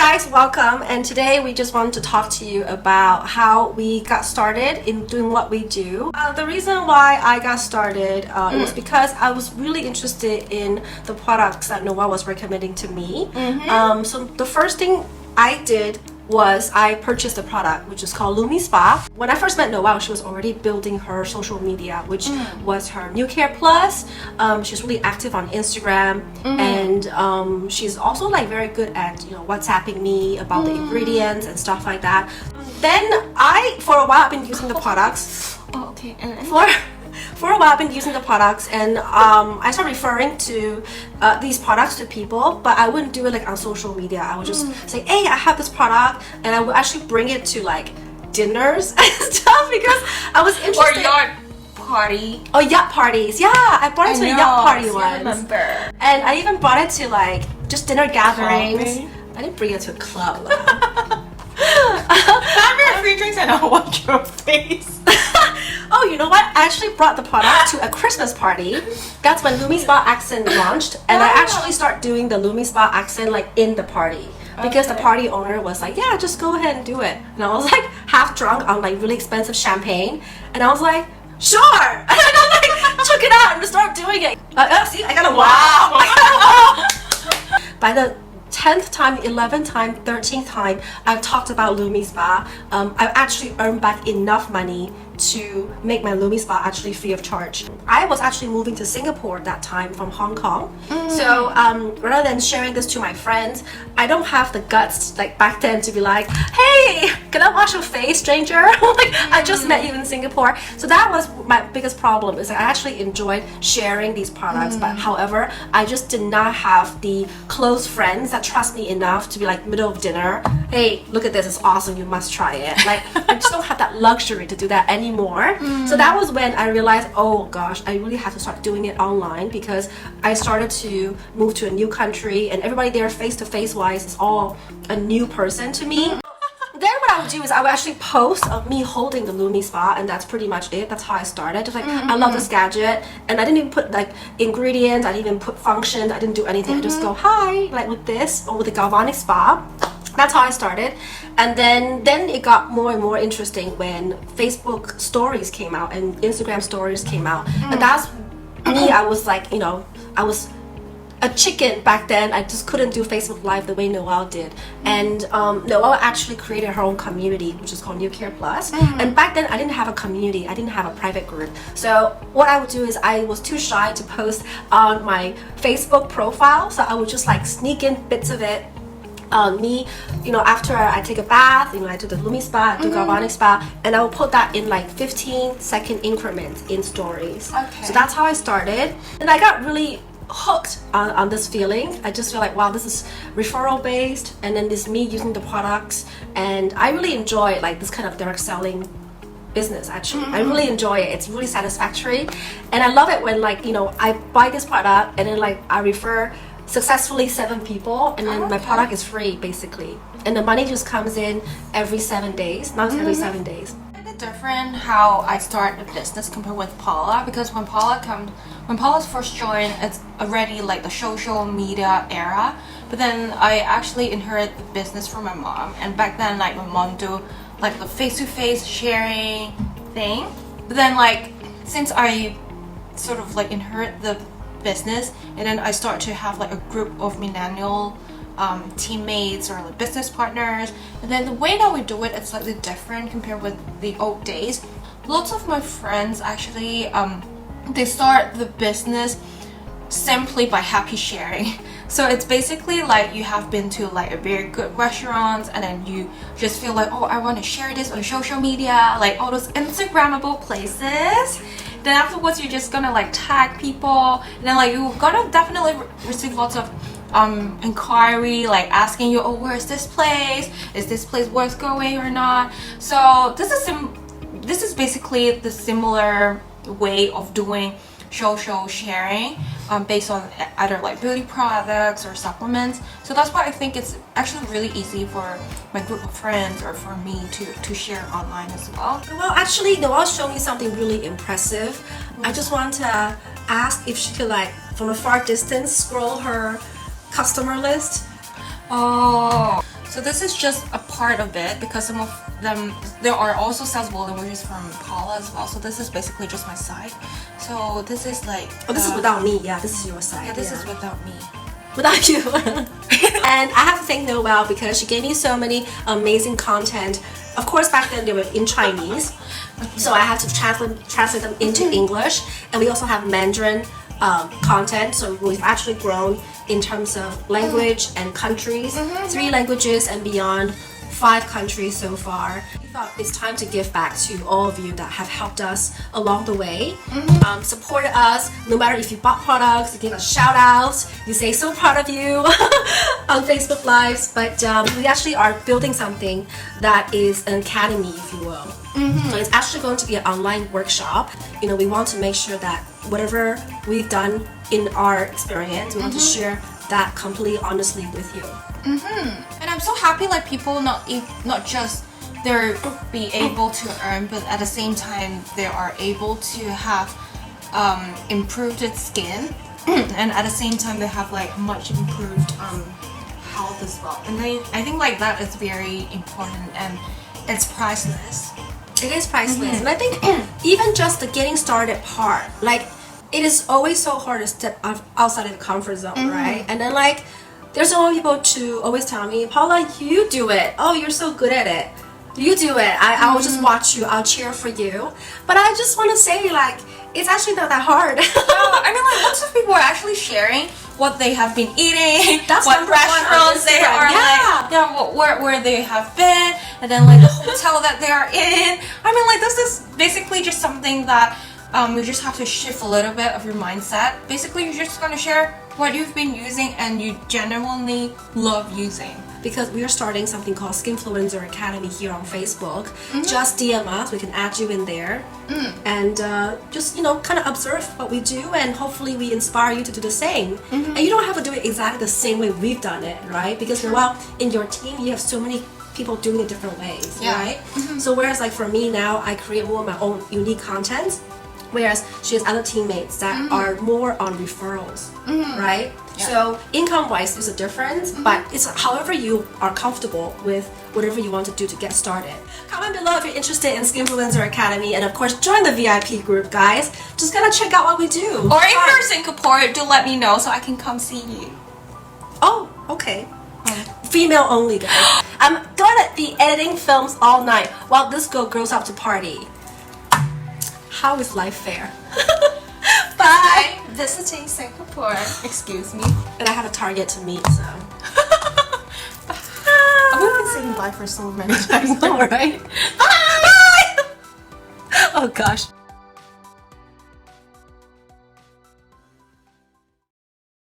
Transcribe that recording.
guys, welcome, and today we just want to talk to you about how we got started in doing what we do. The reason why I got started it was because I was really interested in the products that Noel was recommending to me. So the first thing I did was I purchased a product which is called Lumi Spa. When I first met Noel, she was already building her social media, which was her New Care Plus. She's really active on Instagram, and she's also like very good at WhatsApping me about the ingredients and stuff like that. Then for a while I've been using the products. Oh, okay. For a while I've been using the products, and I started referring to these products to people, but I wouldn't do it like on social media. I would just say, hey, I have this product, and I would actually bring it to like dinners and stuff because I was interested. Or yacht party. Oh, yacht parties. Yeah, I brought it to a yacht party once. I remember. And I even brought it to like just dinner gatherings. I didn't bring it to a club. Have your free drinks and I'll watch your face. Oh, you know what? I actually brought the product to a Christmas party. That's when Lumi Spa Accent launched, and I actually started doing the Lumi Spa Accent like in the party because the party owner was like, yeah, just go ahead and do it. And I was like half drunk on like really expensive champagne, and I was like, sure. And I like took it out and started doing it. See, I got a wow. By the 10th time, 11th time, 13th time I've talked about Lumi Spa, I've actually earned back enough money to make my Lumi Spa actually free of charge. I was actually moving to Singapore at that time from Hong Kong. So rather than sharing this to my friends, I don't have the guts like back then to be like, hey, can I wash your face, stranger? Like, I just met you in Singapore. So that was my biggest problem, is I actually enjoyed sharing these products, but however, I just did not have the close friends that trust me enough to be like middle of dinner, hey, look at this, it's awesome, you must try it. Like, I just don't have that luxury to do that anymore. So that was when I realized, oh gosh, I really have to start doing it online, because I started to move to a new country and everybody there face-to-face wise is all a new person to me. Then what I would do is I would actually post of me holding the Lumi Spa, and that's pretty much it. That's how I started. Just like, I love this gadget, and I didn't even put like ingredients, I didn't even put functions, I didn't do anything. I just go, hi, like with this, or with the galvanic spa. That's how I started. And then it got more and more interesting when Facebook stories came out and Instagram stories came out. And that's me. I was like, I was a chicken back then. I just couldn't do Facebook Live the way Noel did. And Noel actually created her own community, which is called New Care Plus. And back then I didn't have a community. I didn't have a private group. So what I would do is I was too shy to post on my Facebook profile. So I would just like sneak in bits of it. After I take a bath, I do the Lumi Spa, I do galvanic spa, and I will put that in like 15-second increments in stories. So that's how I started, and I got really hooked on this feeling. I just feel like, wow, this is referral based, and then this me using the products, and I really enjoy like this kind of direct selling business. Actually, I really enjoy it. It's really satisfactory, and I love it when like I buy this product and then like I refer successfully 7 people, and then my product is free basically, and the money just comes in every 7 days. Now it's every 7 days. It's a bit different how I start a business compared with Paula, because when Paula's first joined, it's already like the social media era, but then I actually inherited the business from my mom, and back then like my mom do like the face-to-face sharing thing, but then like since I sort of like inherit the business, and then I start to have like a group of millennial teammates or like business partners, and then the way that we do it, it's slightly different compared with the old days. Lots of my friends actually they start the business simply by happy sharing. So it's basically like you have been to like a very good restaurant, and then you just feel like, oh, I want to share this on social media, like all those Instagrammable places. Then afterwards you're just gonna like tag people, and then like you're gonna definitely receive lots of inquiry, like asking you, oh, where's this place, is this place worth going or not. So this is basically the similar way of doing social sharing based on either like beauty products or supplements. So that's why I think it's actually really easy for my group of friends or for me to share online as well. Well, actually, Noel showed me something really impressive. I just want to ask if she could, like, from a far distance, scroll her customer list. Oh, So this is just a part of it because some of them, there are also sellable languages from Paula as well. So this is basically just my side. So this is like... Oh, this is without me. Yeah, this is your side. Yeah, this is without me. Without you. And I have to thank Noel because she gave me so many amazing content. Of course, back then they were in Chinese, so I had to translate them into English. And we also have Mandarin content, so we've actually grown in terms of language and countries, 3 languages and beyond, 5 countries so far. We thought it's time to give back to all of you that have helped us along the way, supported us. No matter if you bought products, you give us shout outs, you say so proud of you on Facebook Lives. But we actually are building something that is an academy, if you will. So it's actually going to be an online workshop. You know, we want to make sure that whatever we've done in our experience, we want to share that completely honestly with you. And I'm so happy like people not just they're be able to earn, but at the same time they are able to have improved skin, and at the same time they have like much improved health as well. And I think like that is very important and it's priceless. It is priceless. And I think even just the getting started part, like it is always so hard to step outside of the comfort zone, right? And then like there's so many people to always tell me, Paula, you do it. Oh, you're so good at it. You do it. I'll just watch you. I'll cheer for you. But I just want to say, like, it's actually not that hard. I mean, like, lots of people are actually sharing what they have been eating, That's what restaurants they are like, where they have been, and then like the hotel that they are in. I mean, like, this is basically just something that you just have to shift a little bit of your mindset. Basically, you're just gonna share what you've been using and you genuinely love using. Because we are starting something called Skinfluencers Academy here on Facebook. Just DM us, we can add you in there. And just, you know, kind of observe what we do and hopefully we inspire you to do the same. And you don't have to do it exactly the same way we've done it, right? Because well, in your team you have so many people doing it different ways, right? So whereas like for me now, I create more of my own unique content, whereas she has other teammates that are more on referrals, right? So income-wise, there's a difference, but it's however you are comfortable with whatever you want to do to get started. Comment below if you're interested in Skinfluencers Academy, and of course, join the VIP group, guys. Just gotta check out what we do. Or if you're in Singapore, do let me know so I can come see you. Oh, okay. Female only, guys. I'm gonna be editing films all night while this girl grows up to party. How is life fair? Bye! Visiting Singapore. Excuse me. And I have a target to meet, so. We've been saying bye for so many times. I know, right? Bye! Oh gosh.